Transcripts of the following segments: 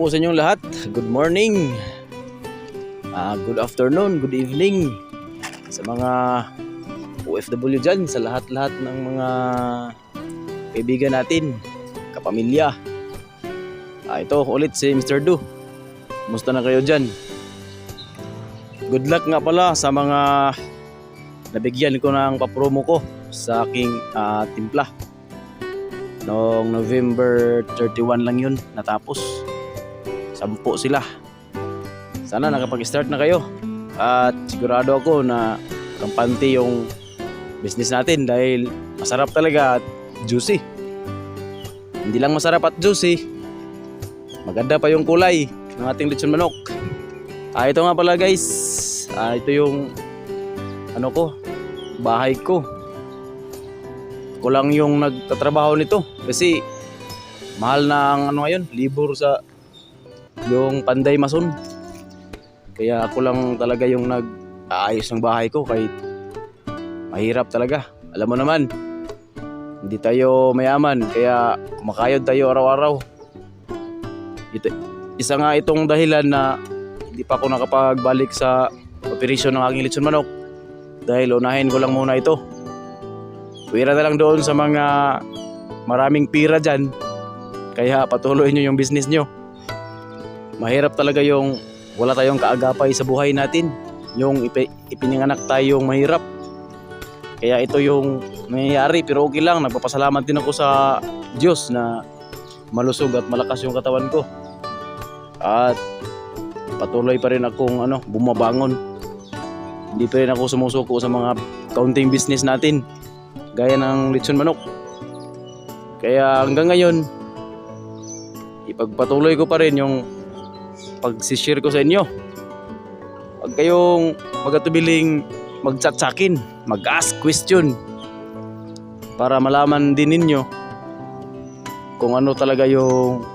po sa inyong lahat. Good morning, good afternoon, good evening sa mga OFW dyan, sa lahat-lahat ng mga kaibigan natin, kapamilya. Ito ulit si Mr. Du. Kumusta na kayo dyan? Good luck nga pala sa mga nabigyan ko ng papromo ko sa aking timpla. Noong November 31 lang yun natapos. 10 sila. Sana nakapag-start na kayo. At sigurado ako na kampante yung business natin dahil masarap talaga at juicy. Hindi lang masarap at juicy, maganda pa yung kulay ng ating lechon manok. Ito nga pala guys, ito yung bahay ko. Ako lang yung nagtatrabaho nito kasi mahal na ang ngayon, libur sa yung Panday Mason. Kaya ako lang talaga yung nag-aayos ng bahay ko kahit mahirap talaga. Alam mo naman, hindi tayo mayaman kaya kumakayod tayo araw-araw. Isa nga itong dahilan na hindi pa ako nakapagbalik sa operasyon ng aking lechon manok dahil unahin ko lang muna ito. Pwera na lang doon sa mga maraming pira dyan. Kaya patuloy nyo yung business nyo. Mahirap talaga yung wala tayong kaagapay sa buhay natin. Yung ipinanganak tayong mahirap. Kaya ito yung nangyayari, pero okay lang. Nagpapasalamat din ako sa Diyos na malusog at malakas yung katawan ko. At patuloy pa rin akong bumabangon. Hindi pa rin ako sumusuko sa mga counting business natin gaya ng lechon manok. Kaya hanggang ngayon ipagpatuloy ko pa rin yung pag-share ko sa inyo. Huwag kayong magatubiling mag-chat sa akin, mag-ask question para malaman din ninyo kung ano talaga yung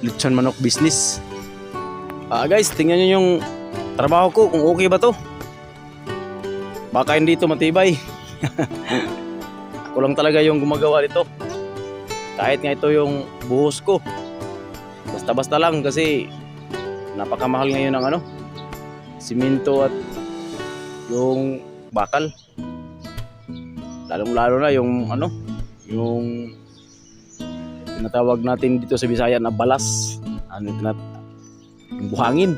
lechon manok business. Guys, tingnan nyo yung trabaho ko kung okay ba to. Baka hindi to matibay. Ako lang talaga yung gumagawa nito. Kahit nga ito yung buhos ko, basta-basta lang kasi napakamahal ngayon ng simento at yung bakal. Lalong-lalo na yung yung tinatawag natin dito sa Bisaya na balas. Yung buhangin.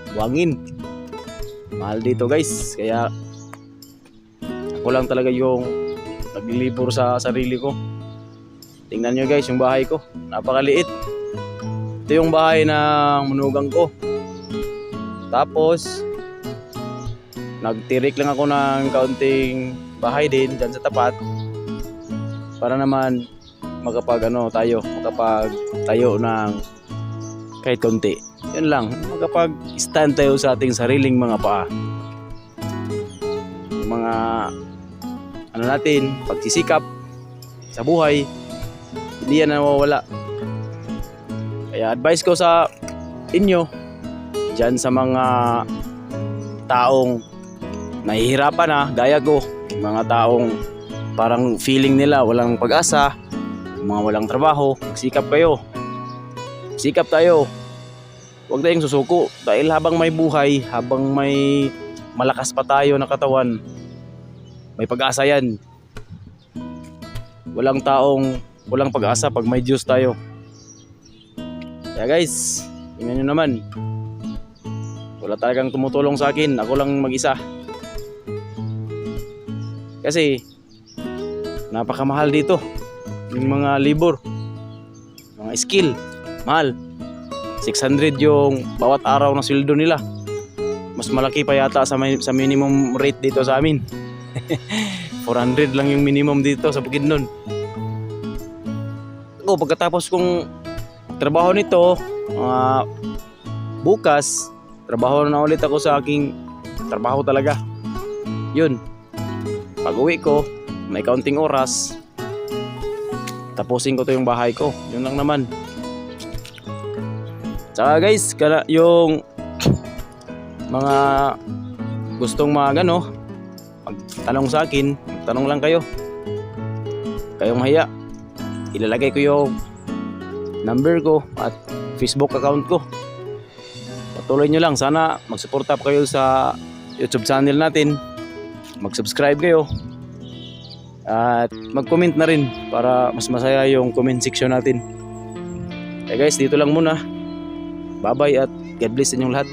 Mahal dito guys, kaya ako lang talaga yung naglilibor sa sarili ko. Tingnan nyo guys yung bahay ko, napakaliit. Ito yung bahay ng manugang ko. Tapos nagtirik lang ako ng kaunting bahay din dyan sa tapat para naman makapagtayo ng kahit konti. Yun lang, makapag-stand tayo sa ating sariling mga paa. Mga natin, pagsisikap sa buhay, hindi yan nawawala. Kaya advice ko sa inyo dyan sa mga taong nahihirapan gaya ko, mga taong parang feeling nila walang pag-asa, mga walang trabaho, sikap kayo. Sikap tayo. Huwag tayong susuko dahil habang may buhay, habang may malakas pa tayo na katawan, may pag-asa yan. Walang taong walang pag-asa pag may Diyos tayo. Kaya guys, tingnan nyo naman, wala talagang tumutulong sa akin. Ako lang mag-isa. Kasi napakamahal dito. Yung mga labor, mga skill, mahal. 600 yung bawat araw na sweldo nila. Mas malaki pa yata sa minimum rate dito sa amin. 400 lang yung minimum dito sa Bukidnon. Pagkatapos kong trabaho nito, bukas trabaho na ulit ako sa aking trabaho talaga. Yun, pag uwi ko may kaunting oras, tapusin ko to yung bahay ko. Yun lang naman. Tsaka guys, yung mga gustong magtanong sa akin, magtanong lang kayo. Kayong mahiya, ilalagay ko yung number ko at Facebook account ko. patuloy nyo lang. Sana magsuporta pa kayo sa YouTube channel natin. Mag-subscribe kayo. At mag-comment na rin para mas masaya yung comment section natin. Okay guys, dito lang muna. Bye-bye at God bless inyong lahat.